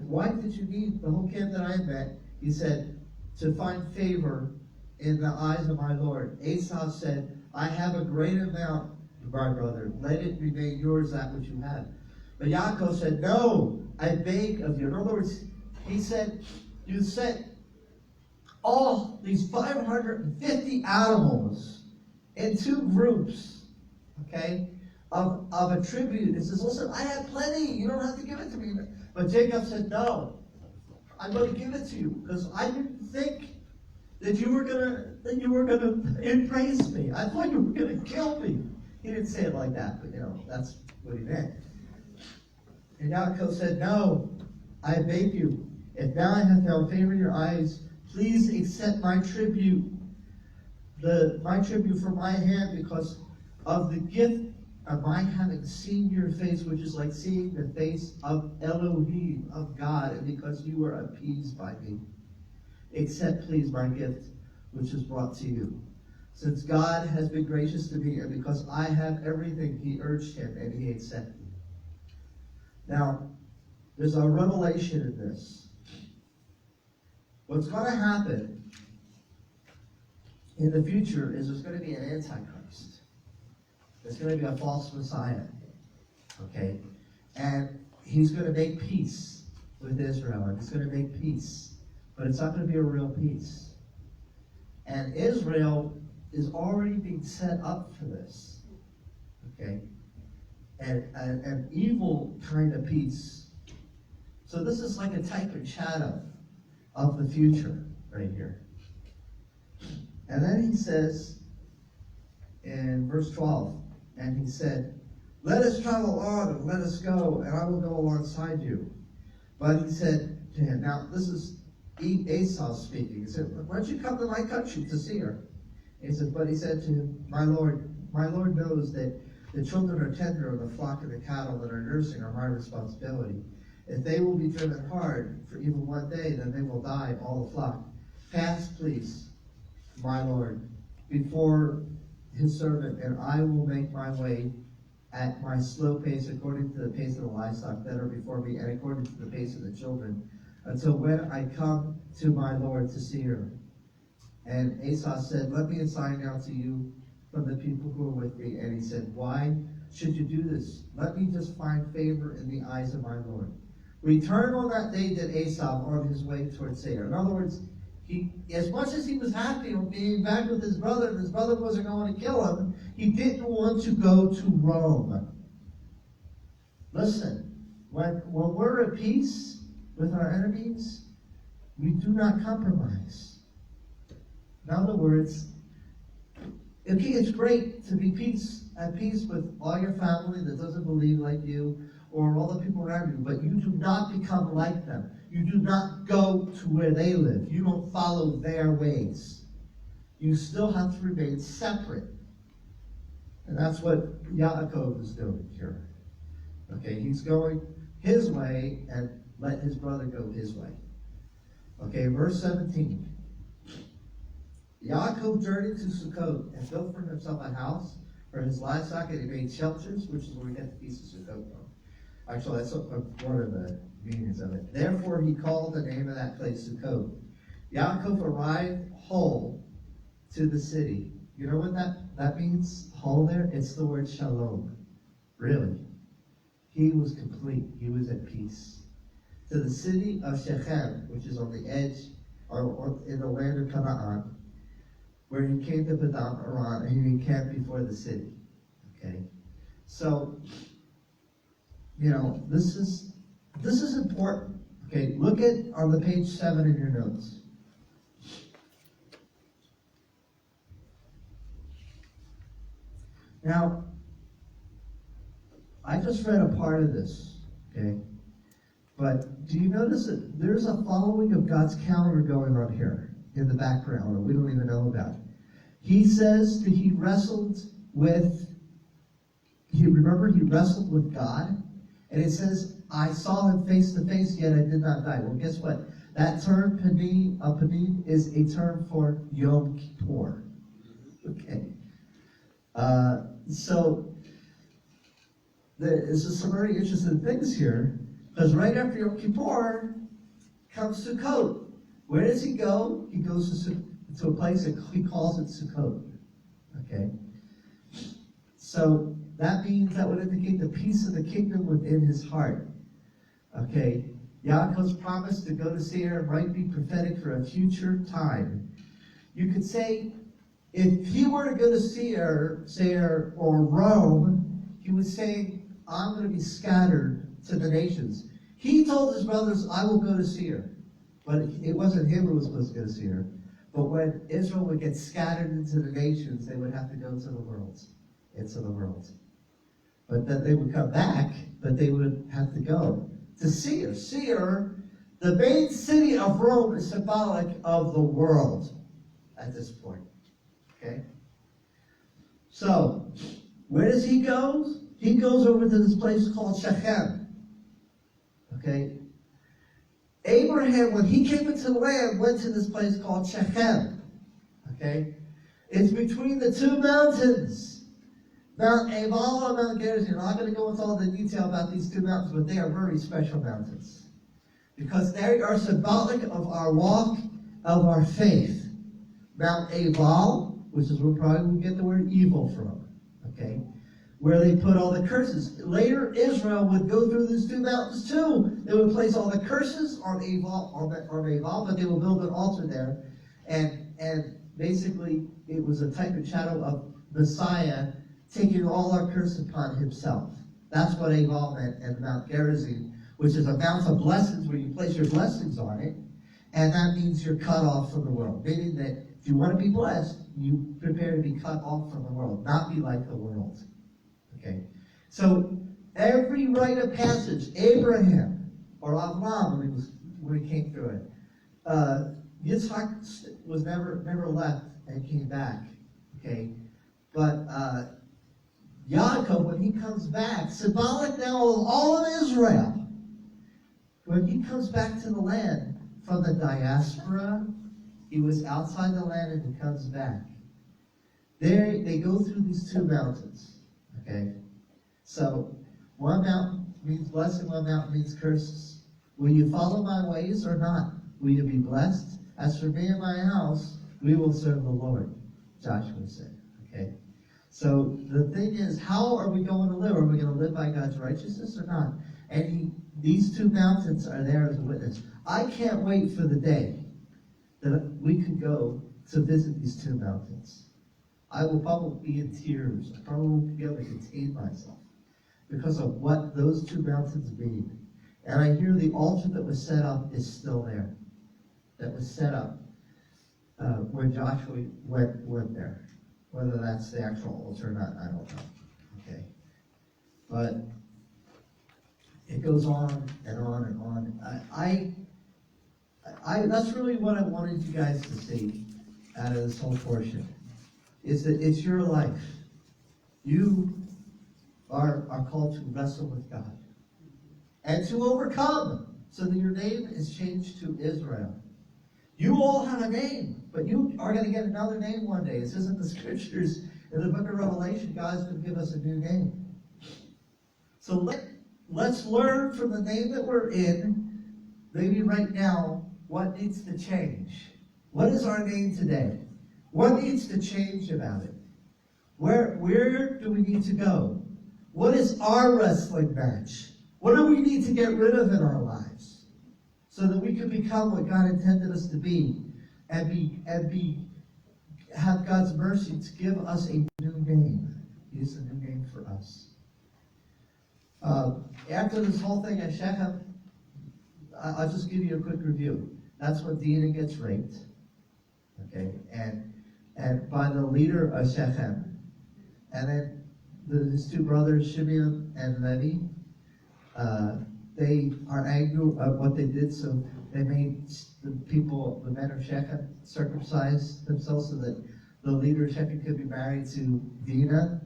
Why did you need the whole camp that I met? He said, to find favor in the eyes of my Lord. Esau said, I have a great amount, my brother. Let it remain yours, that which you have. But Yaakov said, no, I beg of you. In other words, he said, you sent all these 550 animals in 2 groups, okay, of a tribute. He says, listen, I have plenty. You don't have to give it to me. But Jacob said, no, I'm going to give it to you because I didn't think that you were gonna embrace me. I thought you were gonna kill me. He didn't say it like that, but that's what he meant. And Yaakov said, no, I beg you, if now I have found favor in your eyes, please accept my tribute, my tribute from my hand, because of the gift of my having seen your face, which is like seeing the face of Elohim, of God, and because you were appeased by me. Accept, please, my gift, which is brought to you. Since God has been gracious to me, and because I have everything, he urged him, and he accepted. Now, there's a revelation in this. What's going to happen in the future is there's going to be an antichrist. There's going to be a false Messiah. Okay? And he's going to make peace with Israel, and he's going to make peace. But it's not going to be a real peace. And Israel is already being set up for this. Okay? And an evil kind of peace. So this is like a type and shadow of the future right here. And then he says in verse 12, and he said, let us travel on and let us go, and I will go alongside you. But he said to him, now this is Esau speaking. He said, why don't you come to my country to see her? He said, but he said to him, my Lord knows that the children are tender of the flock and the cattle that are nursing are my responsibility. If they will be driven hard for even one day, then they will die, all the flock. Pass, please, my Lord, before his servant, and I will make my way at my slow pace, according to the pace of the livestock that are before me, and according to the pace of the children, until when I come to my Lord to see her. And Esau said, let me assign now to you from the people who are with me. And he said, why should you do this? Let me just find favor in the eyes of my Lord. Return on that day did Esau on his way towards Seir. In other words, he, as much as he was happy on being back with his brother, and his brother wasn't going to kill him, he didn't want to go to Rome. Listen, when we're at peace with our enemies, we do not compromise. In other words, okay, it's great to be at peace with all your family that doesn't believe like you, or all the people around you, but you do not become like them. You do not go to where they live. You don't follow their ways. You still have to remain separate. And that's what Yaakov is doing here. Okay, he's going his way and let his brother go his way. Okay, verse 17. Yaakov journeyed to Sukkot and built for himself a house for his livestock, and he made shelters, which is where we get the piece of Sukkot from. Actually, that's one of the meanings of it. Therefore, he called the name of that place Sukkot. Yaakov arrived whole to the city. You know what that means, whole there? It's the word shalom. Really. He was complete. He was at peace. To the city of Shechem, which is on the edge, or in the land of Canaan, where he came to Padan Aram, and he encamped before the city. Okay? So, this is important. Okay, look at on the page 7 in your notes. Now, I just read a part of this, okay? But do you notice that there's a following of God's calendar going on here in the background that we don't even know about? He says that he wrestled with God, and it says, I saw him face to face, yet I did not die. Well, guess what? That term, panim, is a term for Yom Kippur. Okay. So, there's some very interesting things here, because right after Yom Kippur comes Sukkot. Where does he go? He goes to a place that he calls it Sukkot. Okay? So, that means that would indicate the peace of the kingdom within his heart. Okay? Yaakov's promise to go to Seir might be prophetic for a future time. You could say, if he were to go to Seir or Rome, he was saying, I'm going to be scattered to the nations. He told his brothers, I will go to Seir. But it wasn't him who was supposed to go to Seir. But when Israel would get scattered into the nations, they would have to go into the world. But then they would come back, but they would have to go to Seir. Seir, the main city of Rome, is symbolic of the world at this point. Okay? So, where does he go? He goes over to this place called Shechem. Okay? Abraham, when he came into the land, went to this place called Shechem. Okay? It's between the two mountains, Mount Ebal and Mount Gerizim. I'm not going to go into all the detail about these two mountains, but they are very special mountains. Because they are symbolic of our walk, of our faith. Mount Ebal, which is where probably we get the word evil from. Okay? Where they put all the curses. Later, Israel would go through these two mountains too. They would place all the curses on Ebal, but they would build an altar there. And basically, it was a type and shadow of Messiah taking all our curse upon himself. That's what Ebal meant, and Mount Gerizim, which is a mount of blessings where you place your blessings on it. And that means you're cut off from the world. Meaning that if you want to be blessed, you prepare to be cut off from the world, not be like the world. Okay, so every rite of passage, Abraham or Avram, when he came through it, Yitzhak was never left and came back. Okay, but Yaakov, when he comes back, symbolic now of all of Israel, when he comes back to the land from the diaspora, he was outside the land and he comes back. There they go through these two mountains. Okay, so one mountain means blessing, one mountain means curses. Will you follow my ways or not? Will you be blessed? As for me and my house, we will serve the Lord, Joshua said. Okay, so the thing is, how are we going to live? Are we going to live by God's righteousness or not? And these two mountains are there as a witness. I can't wait for the day that we could go to visit these two mountains. I will probably be in tears. I probably won't be able to contain myself because of what those two mountains mean. And I hear the altar that was set up is still there. That was set up when Joshua went there. Whether that's the actual altar or not, I don't know. Okay, but it goes on and on and on. I that's really what I wanted you guys to see out of this whole portion. Is that it's your life. You are called to wrestle with God and to overcome, so that your name is changed to Israel. You all have a name, but you are going to get another name one day. It says in the scriptures, in the book of Revelation, God's going to give us a new name. So let's learn from the name that we're in, maybe right now, what needs to change. What is our name today? What needs to change about it? Where do we need to go? What is our wrestling match? What do we need to get rid of in our lives so that we can become what God intended us to be and have God's mercy to give us a new name. He is a new name for us. After this whole thing at Shechem, I'll just give you a quick review. That's when Dinah gets raped. Okay, and by the leader of Shechem. And then his two brothers, Shimon and Levi, they are angry at what they did, so they made the men of Shechem, circumcise themselves so that the leader of Shechem could be married to Dinah.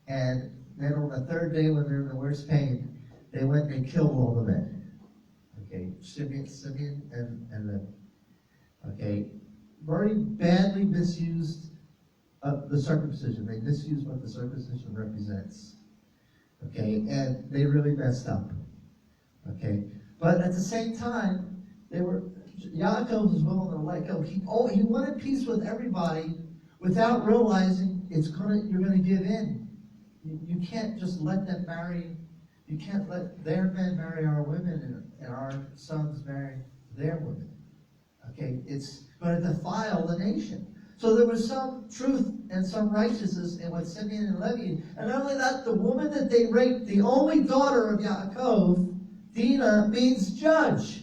And then on the third day, when they're in the worst pain, they went and killed all the men. Okay, Simeon and Levi. Okay, very badly misused the circumcision. They misused what the circumcision represents. Okay, and they really messed up. Okay, but at the same time, Yaakov was willing to let go. He wanted peace with everybody without realizing you're gonna give in. You can't just let them marry. You can't let their men marry our women and our sons marry their women. Okay, it's going to defile the nation. So there was some truth and some righteousness in what Simeon and Levi. And not only that, the woman that they raped, the only daughter of Yaakov, Dinah, means judge.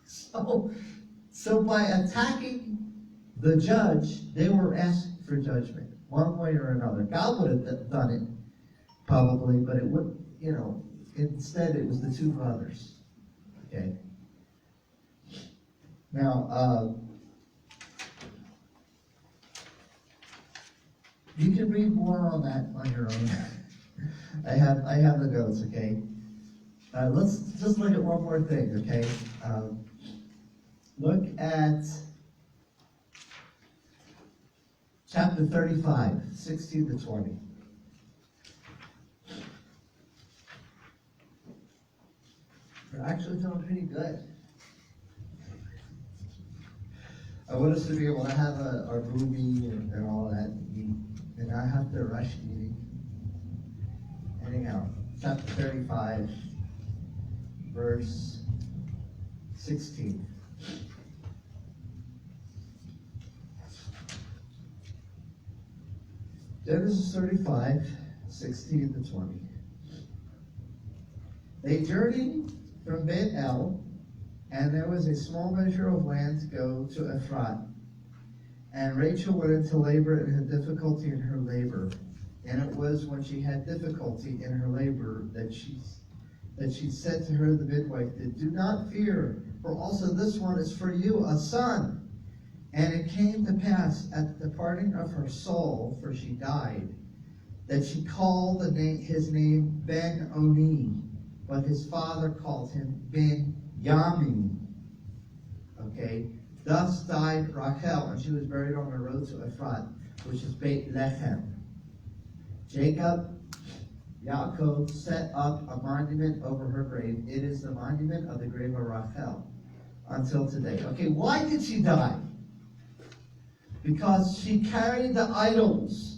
So by attacking the judge, they were asked for judgment, one way or another. God would have done it, probably, but it would, instead it was the two brothers. Okay? Now, you can read more on that on your own. I have the notes, okay? Let's just look at one more thing, okay? Look at chapter 35, 16 to 20. We're actually doing pretty good. I want us to be able to have our movie and all that, and not have to rush eating. Anyhow, chapter 35, verse 16. Genesis 35, 16 to 20. They journeyed from Beth-el, and there was a small measure of land to go to Ephrat. And Rachel went into labor and had difficulty in her labor. And it was when she had difficulty in her labor that she said to her, the midwife, do not fear, for also this one is for you, a son. And it came to pass at the departing of her soul, for she died, that she called his name Ben-Oni, but his father called him Ben-Yamin. Okay? Thus died Rachel, and she was buried on the road to Ephrat, which is Beit Lechem. Yaakov set up a monument over her grave. It is the monument of the grave of Rachel until today. Okay, why did she die? Because she carried the idols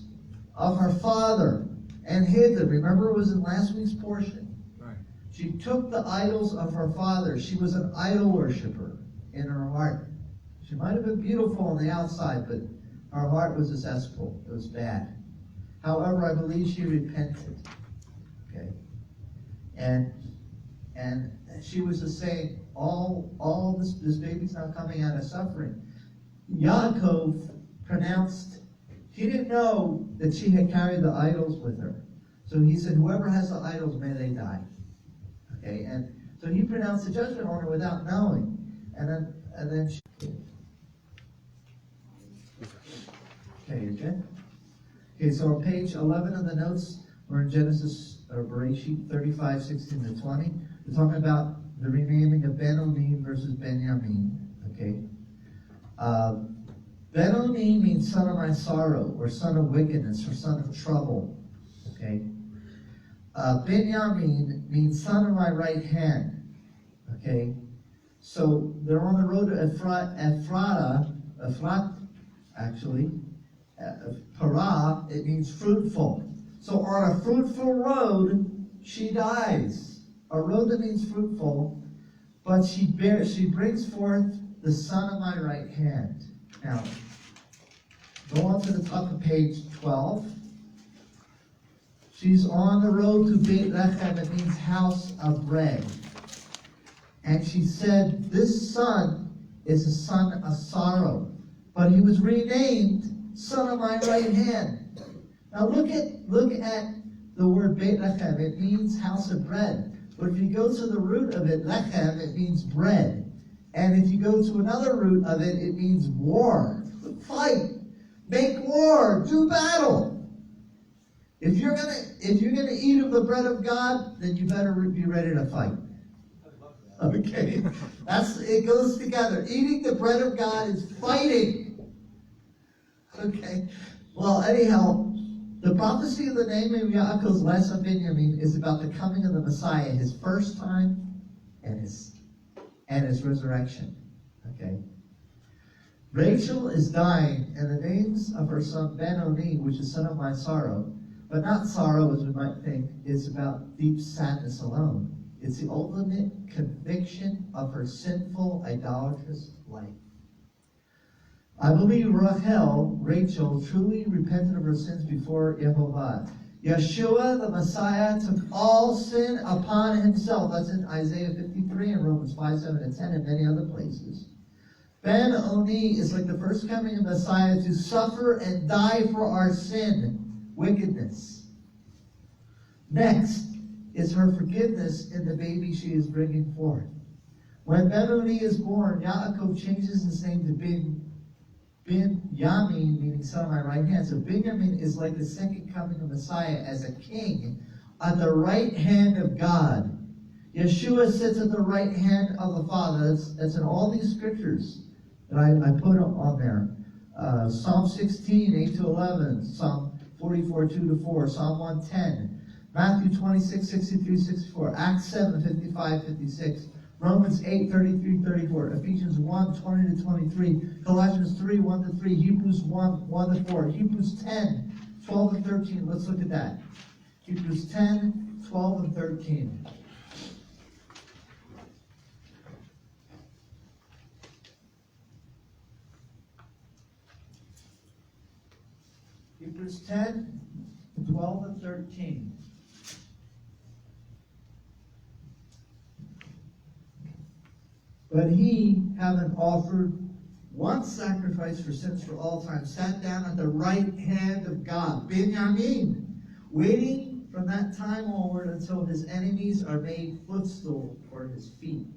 of her father and hid them. Remember, it was in last week's portion. Right. She took the idols of her father. She was an idol worshiper in her heart. She might have been beautiful on the outside, but her heart was a cesspool. It was bad. However, I believe she repented. Okay, and she was just saying, all this baby's not coming out of suffering. Yaakov pronounced, he didn't know that she had carried the idols with her. So he said, whoever has the idols, may they die. Okay, and so he pronounced the judgment on her without knowing. And then she... Okay, you good? Okay, so on page 11 of the notes, we're in Genesis, or Bereshit 35, 16 to 20. We're talking about the renaming of Ben-Oni versus Ben-Yamin. Okay? Ben-Oni means son of my sorrow, or son of wickedness, or son of trouble. Okay? Ben-Yamin means son of my right hand. Okay? So they're on the road to Ephrat, actually. Para, it means fruitful. So on a fruitful road, she dies. A road that means fruitful, but she brings forth the son of my right hand. Now, go on to the top of page 12. She's on the road to Beit Lechem, it means house of bread. And she said, this son is a son of sorrow, but he was renamed son of my right hand. Now look at the word Beit Lechem. It means house of bread. But if you go to the root of it, Lechem, it means bread. And if you go to another root of it, it means war. Fight. Make war. Do battle. If you're gonna eat of the bread of God, then you better be ready to fight. Okay. It goes together. Eating the bread of God is fighting. Okay. Well, anyhow, the prophecy of the name of Yaakov's last son Benjamin is about the coming of the Messiah, his first time and his resurrection. Okay. Rachel is dying, and the names of her son Ben-Oni, which is son of my sorrow, but not sorrow as we might think, is about deep sadness alone. It's the ultimate conviction of her sinful, idolatrous life. I believe Rachel, truly repented of her sins before Yehovah. Yeshua, the Messiah, took all sin upon himself. That's in Isaiah 53 and Romans 5, 7, and 10, and many other places. Ben Oni is like the first coming of Messiah to suffer and die for our sin, wickedness. Next is her forgiveness in the baby she is bringing forth. When Ben Oni is born, Yaakov changes his name to Binyamin, meaning son of my right hand. So Binyamin is like the second coming of Messiah as a king at the right hand of God. Yeshua sits at the right hand of the Father. That's in all these scriptures that I put on there. Psalm 16, 8 to 11, Psalm 44, 2 to 4, Psalm 110, Matthew 26, 63, 64, Acts 7, 55, 56, Romans 8, 33, 34, Ephesians 1, 20 to 23, Colossians 3, 1 to 3, Hebrews 1, 1 to 4, Hebrews 10, 12 and 13. Let's look at that. Hebrews 10, 12 and 13. Hebrews 10, 12 and 13. But he, having offered one sacrifice for sins for all time, sat down at the right hand of God, Binyamin, waiting from that time onward until his enemies are made footstool for his feet.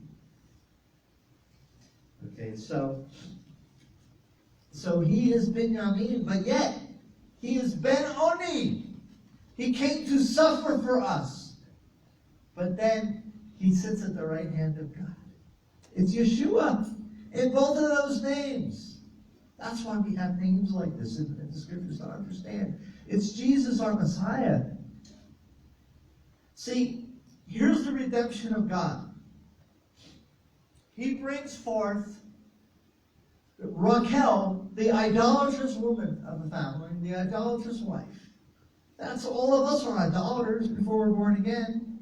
Okay, so he is Binyamin, but yet he is Ben Oni. He came to suffer for us. But then he sits at the right hand of God. It's Yeshua in both of those names. That's why we have names like this in the scriptures to understand. It's Jesus, our Messiah. See, here's the redemption of God. He brings forth Raquel, the idolatrous woman of the family, the idolatrous wife. That's all of us are idolaters before we're born again.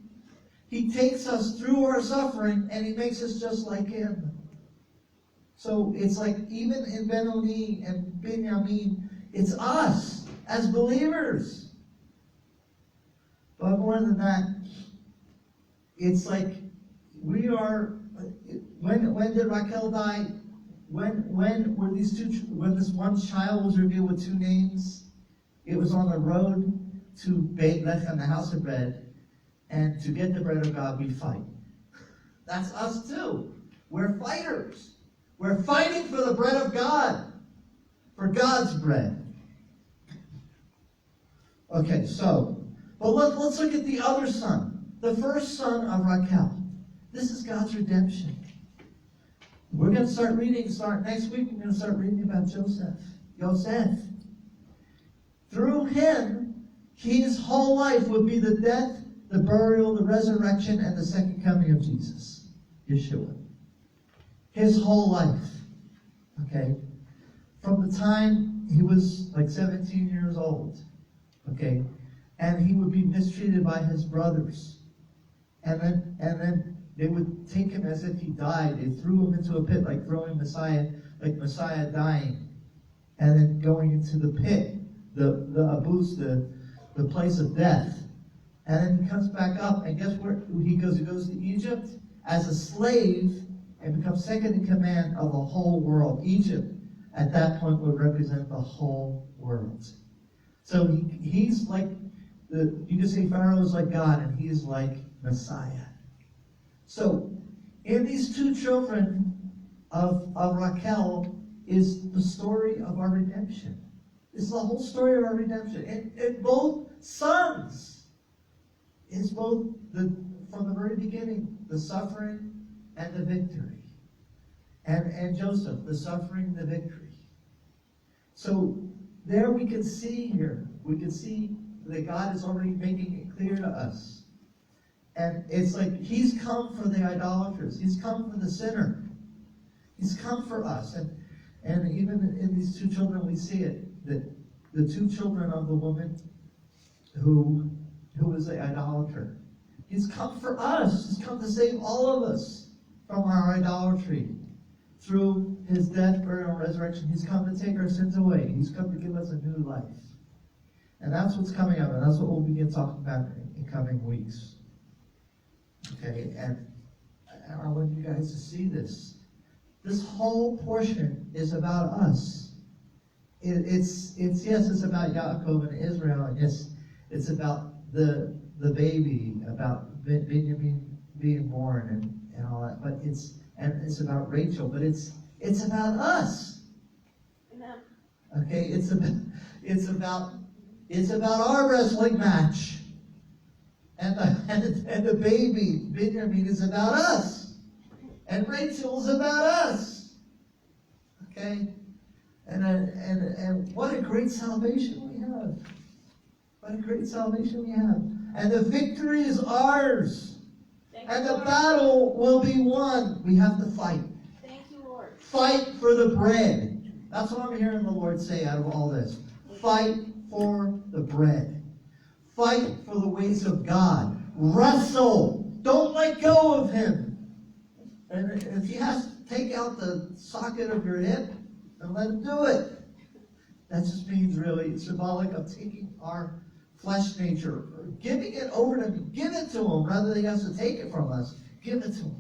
He takes us through our suffering and he makes us just like him. So it's like even in Ben-Oni and Binyamin, it's us as believers. But more than that, it's like we are, when did Raquel die? When were these two, when this one child was revealed with two names? It was on the road to Beit Lechem, the house of bread, and to get the bread of God, we fight. That's us too. We're fighters. We're fighting for the bread of God, for God's bread. Okay, but let's look at the other son, the first son of Raquel. This is God's redemption. We're going to start next week, we're going to start reading about Joseph. Through him, his whole life would be the death, the burial, the resurrection, and the second coming of Jesus, Yeshua. His whole life. Okay? From the time he was like 17 years old. Okay? And he would be mistreated by his brothers. And then they would take him as if he died. They threw him into a pit like throwing Messiah dying. And then going into the pit, the abuse, the place of death. And then he comes back up, and guess where he goes? He goes to Egypt as a slave and becomes second in command of the whole world. Egypt, at that point, would represent the whole world. So he's like, you can say Pharaoh is like God, and he's like Messiah. So, in these two children of Raquel is the story of our redemption. It's the whole story of our redemption. In both sons. It's both from the very beginning, the suffering and the victory. And Joseph, the suffering and the victory. So there we can see that God is already making it clear to us. And it's like he's come for the idolaters. He's come for the sinner. He's come for us. And even in these two children we see it, that the two children of the woman who is the idolater. He's come for us. He's come to save all of us from our idolatry. Through his death, burial, and resurrection, he's come to take our sins away. He's come to give us a new life. And that's what's coming up, and that's what we'll begin talking about in coming weeks. Okay, and I want you guys to see this. This whole portion is about us. It's about Yaakov and Israel, and yes, it's about the baby, about Benjamin being born and all that. But it's about Rachel, but it's about us. Amen. Okay, it's about our wrestling match, and the baby Benjamin is about us, and Rachel's about us. Okay, and what a great salvation we have! What a great salvation we have! And the victory is ours, and the battle will be won. We have to fight. Thank you, Lord. Fight for the bread. That's what I'm hearing the Lord say out of all this. Fight for the bread. Fight for the ways of God. Wrestle. Don't let go of Him. And if He has to take out the socket of your hip, then let Him do it. That just means really it's symbolic of taking our flesh nature, giving it over to Him. Give it to Him rather than He has to take it from us. Give it to Him.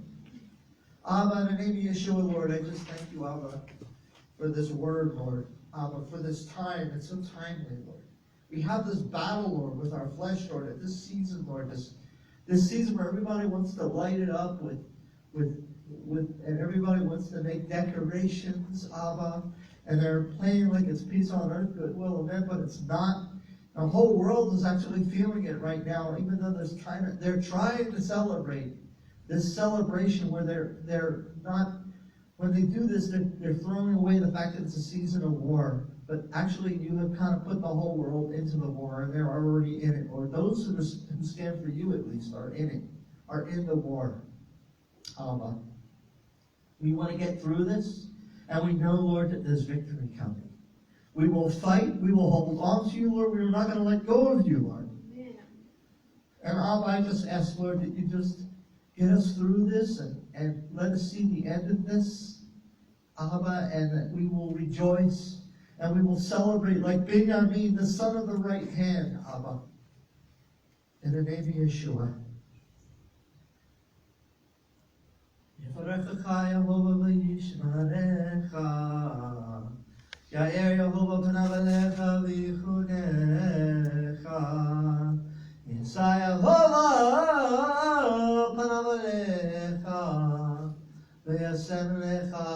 Abba, in the name of Yeshua, Lord, I just thank you, Abba, for this word, Lord. Abba, for this time. It's so timely, Lord. We have this battle, Lord, with our flesh, Lord, at this season, Lord, this season where everybody wants to light it up with and everybody wants to make decorations, Abba, and they're playing like it's peace on earth, goodwill of men, but it's not. The whole world is actually feeling it right now, even though they're trying to celebrate this celebration where they're not. When they do this, they're throwing away the fact that it's a season of war. But actually, you have kind of put the whole world into the war, and they're already in it. Or those who stand for you, at least, are in it, are in the war. We want to get through this, and we know, Lord, that there's victory coming. We will fight. We will hold on to you, Lord. We're not going to let go of you, Lord. And Abba, I just ask, Lord, that you just get us through this and let us see the end of this, Abba, and that we will rejoice and we will celebrate like Benjamin, the son of the right hand, Abba. In the name of Yeshua. Yevarechecha Yehovah v'yishmerecha. Ya'er Yehovah panav elecha v'yichunecha. Yisai Yehovah panav elecha v'yasem lecha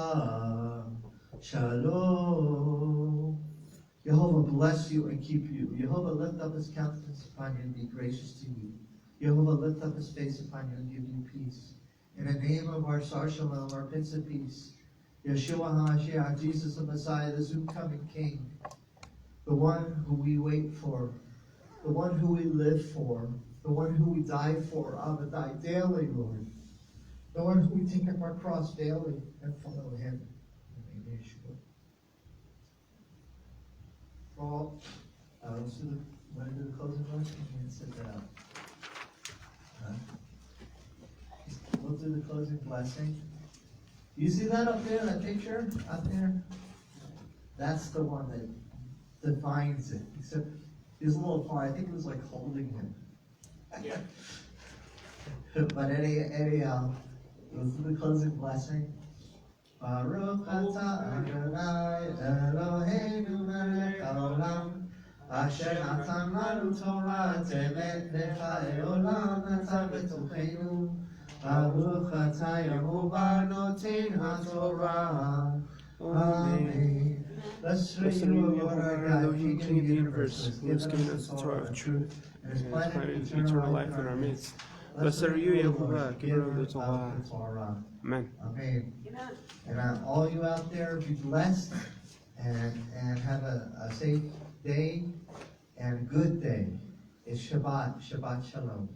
shalom. Yehovah bless you and keep you. Yehovah lift up His countenance upon you and be gracious to you. Yehovah lift up His face upon you and give you peace. In the name of our Sar Shalom, our Prince of Peace, Yeshua HaMashiach, Jesus the Messiah, the soon coming King, the one who we wait for, the one who we live for, the one who we die for, Abba, die daily, Lord. The one who we take up our cross daily and follow Him. In the name of Yeshua. Well, let's do want to do the closing motion? You can sit that out. We'll do the closing blessing. You see that up there, that picture up there? That's the one that defines it. Except his little paw, I think it was like holding him. But anyhow, let's do the closing blessing. Baruch atah Adonai Eloheinu melech haolam asher natan lanu Torah temet v'chayei olam natan b'tochenu. Baruch atah Yehovah noten haTorah. Amen. Blessed are you, O Lord our God, King of the universe, who has given us the Torah of truth and has planted eternal life in our midst. Blessed are you, Yehovah, giver of the Torah. Amen. Amen. And all you out there, be blessed and have a safe day and a good day. It's Shabbat. Shabbat Shalom.